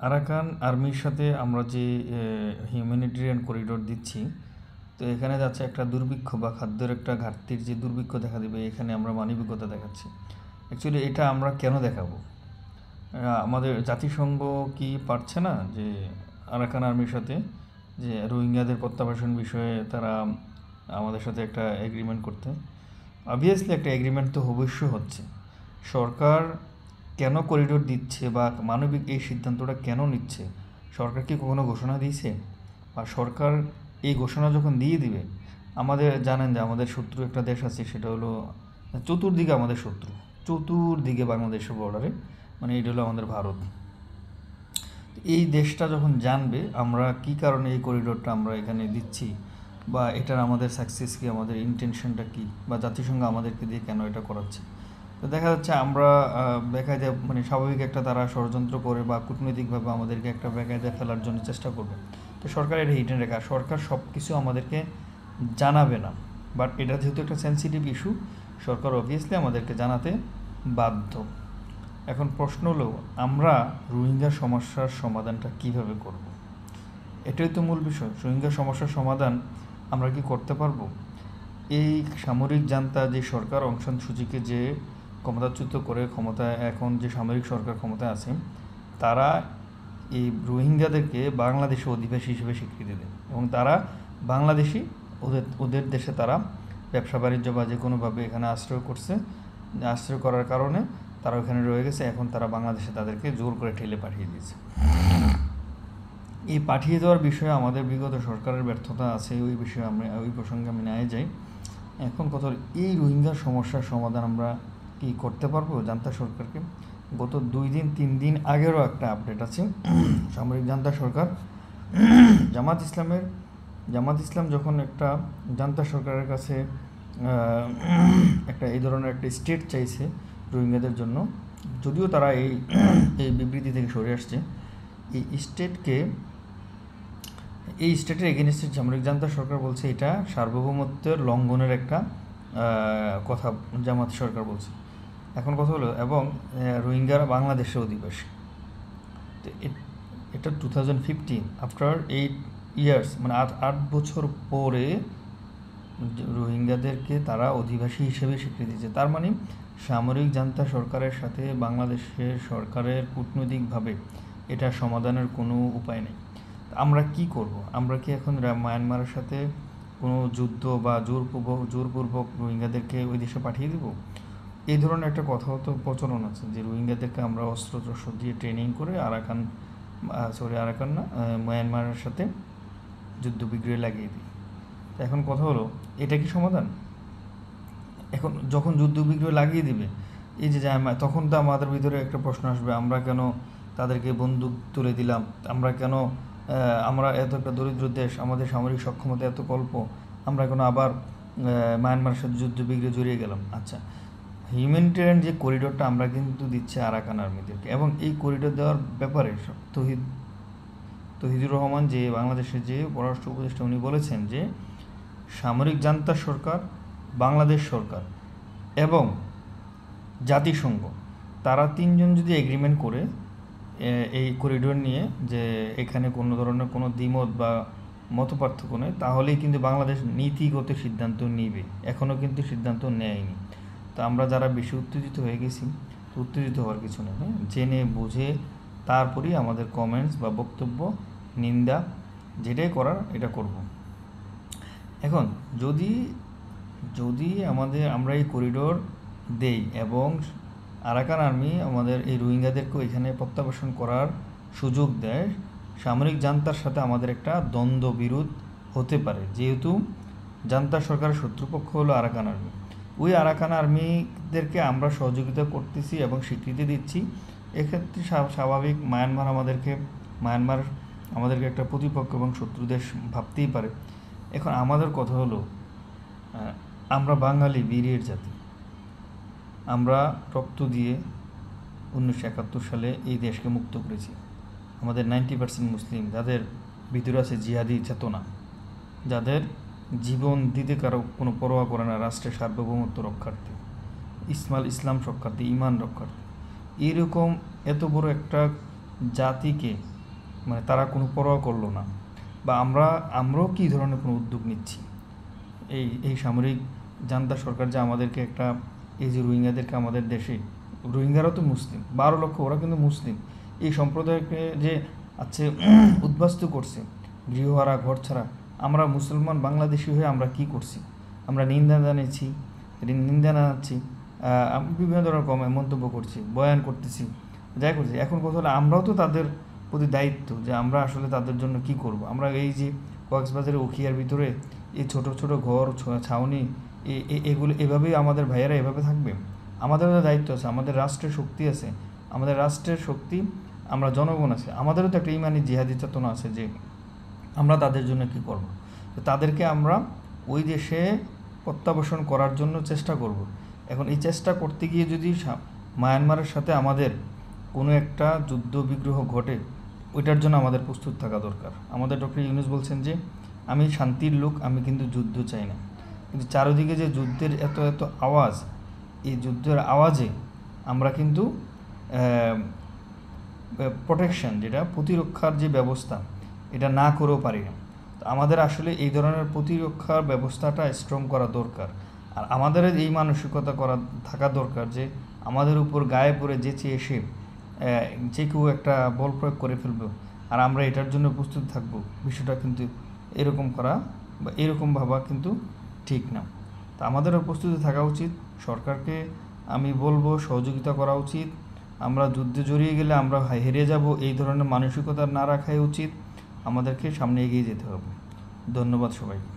Arakan আর্মির সাথে আমরা যে হিউম্যানিটেরিয়ান করিডোর দিচ্ছি, তো এখানে যাচ্ছে একটা দুর্ভিক্ষ বা খাদ্যের একটা ঘাটতির যে দুর্ভিক্ষ দেখা দেবে, এখানে আমরা মানবিকতা দেখাচ্ছি। অ্যাকচুয়ালি এটা আমরা কেন দেখাবো? আমাদের জাতিসংঘ কি পারছে না যে আরাকান আর্মির সাথে যে রোহিঙ্গাদের প্রত্যাবাসন বিষয়ে তারা আমাদের সাথে একটা এগ্রিমেন্ট করতে? অবভিয়াসলি একটা এগ্রিমেন্ট তো অবশ্যই হচ্ছে। সরকার কেন করিডোর দিচ্ছে বা মানবিক এই সিদ্ধান্তটা কেন নিচ্ছে? সরকার কি কখনো ঘোষণা দিয়েছে? বা সরকার এই ঘোষণা যখন দিয়ে দিবে, আমাদের জানেন যে আমাদের শত্রু একটা দেশ আছে, সেটা হলো চতুর্দিকে আমাদের শত্রু, চতুর্দিকে বাংলাদেশের বর্ডারে, মানে এটা হলো আমাদের ভারত। এই দেশটা যখন জানবে আমরা কি কারণে এই করিডোরটা আমরা এখানে দিচ্ছি, বা এটার আমাদের সাকসেস কি, আমাদের ইন্টেনশনটা কি, বা জাতিসংঘ আমাদেরকে দিয়ে কেন এটা করাচ্ছে, তো দেখা যাচ্ছে আমরা বেকায়দা, মানে স্বাভাবিক একটা তারা ষড়যন্ত্র করে বা কূটনৈতিকভাবে আমাদেরকে একটা বেকায়দা ফেলার জন্য চেষ্টা করবে। তো সরকার এটা হিডেন রেখা, সরকার সব কিছু আমাদেরকে জানাবে না, বাট এটা যেহেতু একটা সেন্সিটিভ ইস্যু, সরকার অবভিয়াসলি আমাদেরকে জানাতে বাধ্য। এখন প্রশ্ন হলো, আমরা রোহিঙ্গা সমস্যার সমাধানটা কিভাবে করব? এটাই তো মূল বিষয়। রোহিঙ্গা সমস্যার সমাধান আমরা কি করতে পারবো? এই সামরিক জান্তা যে সরকার অং সান সুচিকে যে ক্ষমতাচ্যুত করে ক্ষমতায়, এখন যে সামরিক সরকার ক্ষমতায় আছে, তারা এই রোহিঙ্গাদেরকে বাংলাদেশে অধিবাসী হিসেবে স্বীকৃতি দেয় এবং তারা বাংলাদেশি, ওদের ওদের দেশে তারা ব্যবসা বাণিজ্য বা যে কোনোভাবে এখানে আশ্রয় করছে। আশ্রয় করার কারণে তারা ওখানে রয়ে গেছে, এখন তারা বাংলাদেশে তাদেরকে জোর করে ঠেলে পাঠিয়ে দিয়েছে। এই পাঠিয়ে দেওয়ার বিষয়ে আমাদের বিগত সরকারের ব্যর্থতা আছে, ওই বিষয়ে আমরা ওই প্রসঙ্গে আমি নিয়ে যাই। এখন কথা, এই রোহিঙ্গা সমস্যার সমাধান আমরা কি করতে পারবো জান্তা সরকারকে? গত 2-3 দিন আগেরও একটা আপডেট আছে। সামরিক জান্তা সরকার জামাত ইসলাম যখন একটা জান্তা সরকারের কাছে একটা এই ধরনের একটা স্টেট চাইছে রোহিঙ্গাদের জন্য, যদিও তারা এই বিবৃতি থেকে সরে আসছে, এই স্টেটের এগেনস্টে সামরিক জান্তা সরকার বলছে এটা সার্বভৌমত্বের লঙ্ঘনের একটা কথা জামাত সরকার বলছে। এখন কথা হলো, এবং রোহিঙ্গারা বাংলাদেশের অধিবাসী। তো এটা 2015, আফটার 8 ইয়ার্স, মানে 8 বছর পরে রোহিঙ্গাদেরকে তারা অধিবাসী হিসেবে স্বীকৃতি দিচ্ছে। তার মানে সামরিক জান্তা সরকারের সাথে বাংলাদেশের সরকারের কূটনৈতিকভাবে এটা সমাধানের কোনো উপায় নেই। আমরা কি করব? আমরা কি এখন মায়ানমারের সাথে কোনো যুদ্ধ বা জোরপূর্বক রোহিঙ্গাদেরকে ওই দেশে পাঠিয়ে দেব? এই ধরনের একটা কথাও তো প্রচলন আছে যে রোহিঙ্গাদেরকে আমরা অস্ত্র দিয়ে ট্রেনিং করে মায়ানমারের সাথে যুদ্ধ বিগ্রহে লাগিয়ে দিই। এখন কথা হলো, এটা কি সমাধান? এখন যখন যুদ্ধ বিগ্রহ লাগিয়ে দিবে, এই যে তখন তো আমাদের ভিতরে একটা প্রশ্ন আসবে, আমরা কেন তাদেরকে বন্দুক তুলে দিলাম? আমরা এত একটা দরিদ্র দেশ, আমাদের সামরিক সক্ষমতা এত অল্প, আমরা কেন আবার মায়ানমারের সাথে যুদ্ধ বিগ্রহে জড়িয়ে গেলাম? আচ্ছা, হিউম্যানিটেরিয়ান যে করিডোরটা আমরা কিন্তু দিচ্ছি আরাকান আর্মিদেরকে, এবং এই করিডোর দেওয়ার ব্যাপারে তহিদুর রহমান যে বাংলাদেশের যে পররাষ্ট্র উপদেষ্টা, উনি বলেছেন যে সামরিক জান্তা সরকার, বাংলাদেশ সরকার এবং জাতিসংঘ, তারা তিনজন যদি এগ্রিমেন্ট করে এই করিডোর নিয়ে, যে এখানে কোনো ধরনের কোনো দ্বিমত বা মতপার্থক্য নেই, তাহলেই কিন্তু বাংলাদেশ নীতিগত সিদ্ধান্ত নিবে। এখনও কিন্তু সিদ্ধান্ত নেয়নি। তো আমরা যারা বেশি উত্তেজিত হয়ে গেছি, উত্তেজিত হওয়ার কিছু নেই, হ্যাঁ, জেনে বুঝে তারপরেই আমাদের কমেন্টস বা বক্তব্য, নিন্দা, যেটাই করার এটা করব। এখন যদি আমরা এই করিডোর দেই এবং আরাকান আর্মি আমাদের এই রোহিঙ্গাদেরকে এখানে প্রত্যাবাসন করার সুযোগ দেয়, সামরিক জান্তার সাথে আমাদের একটা দ্বন্দ্ব বিরোধ হতে পারে, যেহেতু জান্তা সরকারের শত্রুপক্ষ হলো আরাকান আর্মি। ওই আরাকান আর্মিদেরকে আমরা সহযোগিতা করতেছি এবং স্বীকৃতি দিচ্ছি, এক্ষেত্রে স্বাভাবিক মায়ানমার আমাদেরকে একটা প্রতিপক্ষ এবং শত্রু দেশ ভাবতেই পারে। এখন আমাদের কথা হলো, আমরা বাঙালি বীরের জাতি, আমরা রক্ত দিয়ে 1971 সালে এই দেশকে মুক্ত করেছি। আমাদের 90% মুসলিম, যাদের ভিতরে আছে জিহাদি চেতনা, যাদের জীবন দিতে কারো কোনো পরোয়া করে না রাষ্ট্রের সার্বভৌমত্ব রক্ষার্থে, ইসলাম রক্ষার্থে, ইমান রক্ষার্থে, এইরকম এত বড় একটা জাতিকে মানে তারা কোনো পরোয়া করলো না, বা আমরাও কী ধরনের কোনো উদ্যোগ নিচ্ছি। এই সামরিক জান্তা সরকার যে আমাদেরকে একটা, এই যে রোহিঙ্গাদেরকে আমাদের দেশে, রোহিঙ্গারাও তো মুসলিম, 12 লক্ষ, ওরা কিন্তু মুসলিম, এই সম্প্রদায়কে যে আছে উদ্বাস্তু করছে, গৃহহারা, ঘর ছাড়া। আমরা মুসলমান বাংলাদেশি হয়ে আমরা কি করছি? আমরা নিন্দা জানাচ্ছি, বিভিন্ন ধরনের মন্তব্য করছি, বয়ান করতেছি, যাই করছি। এখন কথা হলো আমরাও তো তাদের প্রতি দায়িত্ব যে আমরা আসলে তাদের জন্য কি করব। আমরা এই যে কক্সবাজারের উখিয়ার ভিতরে এই ছোট ছোট ঘর, ছাউনি, এগুলো এভাবেই আমাদের ভাইয়েরা এভাবে থাকবে? আমাদেরও তো দায়িত্ব আছে, আমাদের রাষ্ট্রের শক্তি আছে, আমাদের রাষ্ট্রের শক্তি, আমরা জনগণ আছে, আমাদেরও তো একটা ইমানি জিহাদি চেতনা আছে যে আমরা তাদের জন্য কি করব। তো তাদেরকে আমরা ওই দেশে প্রত্যাবাসন করার জন্য চেষ্টা করব। এখন এই চেষ্টা করতে গিয়ে যদি মায়ানমারের সাথে আমাদের কোনো একটা যুদ্ধ বিগ্রহ ঘটে, ওইটার জন্য আমাদের প্রস্তুত থাকা দরকার। আমাদের ডক্টর ইউনূস বলছেন যে আমি শান্তির লোক, আমি কিন্তু যুদ্ধ চাই না। কিন্তু চারিদিকে যে যুদ্ধের এত এত আওয়াজ, এই যুদ্ধের আওয়াজে আমরা কিন্তু প্রোটেকশন, যেটা প্রতিরক্ষার যে ব্যবস্থা, এটা না করেও পারি না। তো আমাদের আসলে এই ধরনের প্রতিরক্ষার ব্যবস্থাটা স্ট্রং করা দরকার। আর আমাদের এই মানসিকতা থাকা দরকার যে আমাদের উপর গায়ে পড়ে যেচে এসে যে কেউ একটা বল প্রয়োগ করে ফেলবে, আর আমরা এটার জন্য প্রস্তুত থাকব, বিষয়টা কিন্তু এরকম করা বা এরকম ভাবা কিন্তু ঠিক না। তা আমাদেরও প্রস্তুতি থাকা উচিত। সরকারকে আমি বলবো সহযোগিতা করা উচিত। আমরা যুদ্ধে জড়িয়ে গেলে আমরা হেরে যাব, এই ধরনের মানসিকতা না রাখাই উচিত। আমাদেরকে সামনে এগিয়ে যেতে হবে। ধন্যবাদ সবাইকে।